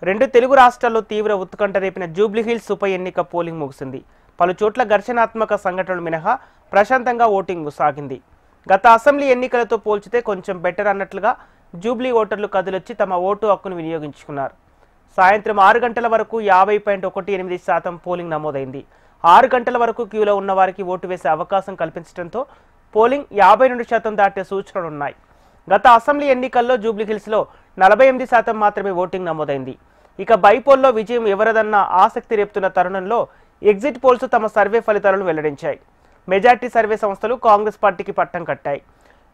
రెండు తెలుగు రాష్ట్రాల్లో తీవ్ర ఉత్కంఠ రేపిన జూబ్లీహిల్స్ ఉప ఎన్నిక పోలింగ్ ముగిసింది. పలు చోట్ల ఘర్షణాత్మక సంఘటనలు మినహా ప్రశాంతంగా ఓటింగ్ సాగింది. గత అసెంబ్లీ ఎన్నికలతో పోల్చితే కొంచెం బెటర్ అన్నట్లుగా జూబ్లీ ఓటర్లు కదిలొచ్చి తమ ఓటు హక్కును వినియోగించుకున్నారు. సాయంత్రం 6 గంటల వరకు 50.18% పోలింగ్ నమోదైంది. 6 గంటల వరకు క్యూలో ఉన్న వారికి ఓటు వేసే అవకాశం కల్పించడంతో పోలింగ్ 52% దాటే సూచనలున్నాయి. గత అసెంబ్లీ ఎన్నికల్లో జూబ్లీహిల్స్లో 48% మాత్రమే ఓటింగ్ నమోదైంది. ఇక బైపోల్లో విజయం ఎవరదన్న ఆసక్తి రేపుతున్న తరుణంలో ఎగ్జిట్ పోల్స్ తమ సర్వే ఫలితాలను వెల్లడించాయి. మెజార్టీ సర్వే సంస్థలు కాంగ్రెస్ పార్టీకి పట్టం కట్టాయి.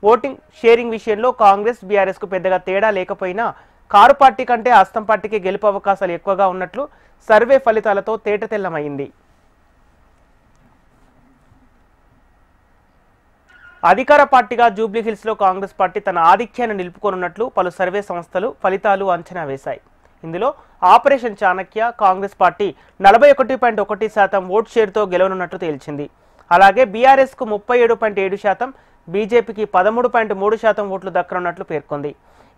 ఓటింగ్ షేరింగ్ విషయంలో కాంగ్రెస్ బీఆర్ఎస్కు పెద్దగా తేడా లేకపోయినా కారు పార్టీ కంటే హస్తం పార్టీకి గెలుపు అవకాశాలు ఎక్కువగా ఉన్నట్లు సర్వే ఫలితాలతో తేటతెల్లమైంది. అధికార పార్టీగా జూబ్లీహిల్స్లో కాంగ్రెస్ పార్టీ తన ఆధిక్యాన్ని నిలుపుకోనున్నట్లు పలు సర్వే సంస్థలు ఫలితాలు అంచనా వేశాయి. ఇందులో operation Chanakya Congress party 41.1% vote షేర్తో గెలవనున్నట్లు తేల్చింది. అలాగే బీఆర్ఎస్కు 37.7%, బీజేపీకి 13.3% ఓట్లు దక్కనున్నట్లు పేర్కొంది.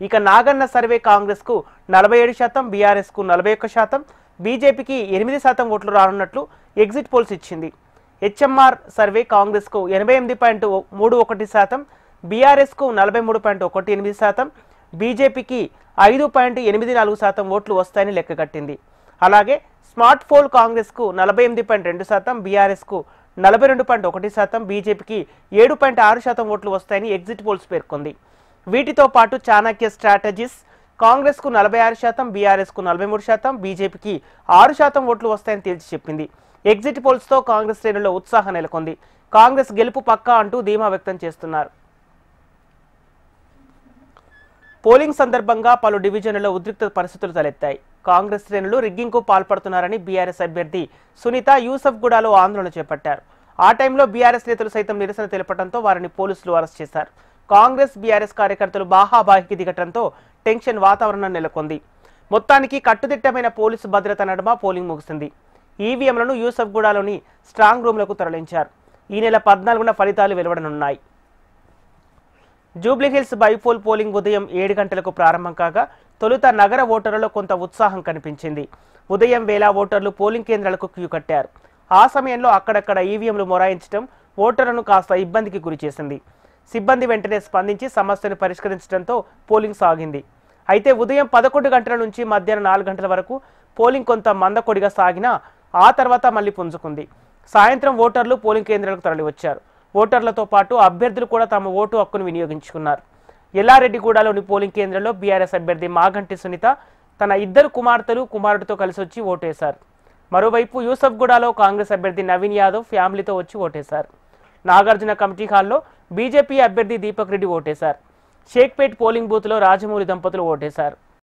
ఇక నాగన్న సర్వే కాంగ్రెస్కు 47%, బీఆర్ఎస్కు 41%, బీజేపీకి 8% ఓట్లు రానున్నట్లు ఎగ్జిట్ పోల్స్ ఇచ్చింది. హెచ్ఎంఆర్ సర్వే కాంగ్రెస్కు 88.31%, బీఆర్ఎస్కు 43.18%, బీజేపీకి 5.84% ఓట్లు వస్తాయని లెక్కగట్టింది. అలాగే స్మార్ట్ పోల్ కాంగ్రెస్కు 48.2%, బీఆర్ఎస్కు 42.1%, బీజేపీకి 7.6% ఓట్లు వస్తాయని ఎగ్జిట్ పోల్స్ పేర్కొంది. వీటితో పాటు చాణక్య స్ట్రాటజీస్ కాంగ్రెస్కు 46%, బీఆర్ఎస్కు 43%, బీజేపీకి 6% ఓట్లు వస్తాయని తేల్చి చెప్పింది. ఎగ్జిట్ పోల్స్తో కాంగ్రెస్ శ్రేణుల్లో ఉత్సాహం నెలకొంది. కాంగ్రెస్ గెలుపు పక్కా అంటూ ధీమా వ్యక్తం చేస్తున్నారు. పోలింగ్ సందర్భంగా పలు డివిజన్లలో ఉద్రిక్త పరిస్థితులు తలెత్తాయి. కాంగ్రెస్ శ్రేణులు రిగ్గింగ్కు పాల్పడుతున్నారని బీఆర్ఎస్ అభ్యర్థి సునీత యూసఫ్గూడలో ఆందోళన చేపట్టారు. ఆ టైంలో బీఆర్ఎస్ నేతలు సైతం నిరసన తెలపడంతో వారిని పోలీసులు అరెస్ట్ చేశారు. కాంగ్రెస్ బీఆర్ఎస్ కార్యకర్తలు బాహాబాహికి దిగటంతో టెన్షన్ వాతావరణం నెలకొంది. మొత్తానికి కట్టుదిట్టమైన పోలీసు భద్రత నడుమ పోలింగ్ ముగిసింది. ఈవీఎంలను యూసఫ్గూడలోని స్ట్రాంగ్ రూమ్లకు తరలించారు. ఈ నెల 14న ఫలితాలు వెలువడనున్నాయి. జూబ్లీహిల్స్ బైపోల్ పోలింగ్ ఉదయం 7 గంటలకు ప్రారంభం కాగా తొలుత నగర ఓటర్లలో కొంత ఉత్సాహం కనిపించింది. ఉదయం వేళ ఓటర్లు పోలింగ్ కేంద్రాలకు క్యూ కట్టారు. ఆ సమయంలో అక్కడక్కడ ఈవీఎంలు మొరాయించడం ఓటర్లను కాస్త ఇబ్బందికి గురిచేసింది. సిబ్బంది వెంటనే స్పందించి సమస్యను పరిష్కరించడంతో పోలింగ్ సాగింది. అయితే ఉదయం 11 గంటల నుంచి మధ్యాహ్నం 4 గంటల వరకు పోలింగ్ కొంత మందకొడిగా సాగినా ఆ తర్వాత మళ్లీ పుంజుకుంది. సాయంత్రం ఓటర్లు పోలింగ్ కేంద్రాలకు తరలివచ్చారు. ఓటర్లతో పాటు అభ్యర్థులు కూడా తమ ఓటు హక్కును వినియోగించుకున్నారు. ఎల్లారెడ్డిగూడలోని పోలింగ్ కేంద్రంలో బీఆర్ఎస్ అభ్యర్థి మాగంటి సునీత తన 2 కుమార్తెలు కుమారుడితో కలిసి వచ్చి ఓటేశారు. మరోవైపు యూసఫ్గూడలో కాంగ్రెస్ అభ్యర్థి నవీన్ యాదవ్ ఫ్యామిలీతో వచ్చి ఓటేశారు. నాగార్జున కమిటీ హాల్లో బీజేపీ అభ్యర్థి దీపక్ రెడ్డి ఓటేశారు. షేక్పేట్ పోలింగ్ బూత్లో రాజమౌళి దంపతులు ఓటేశారు.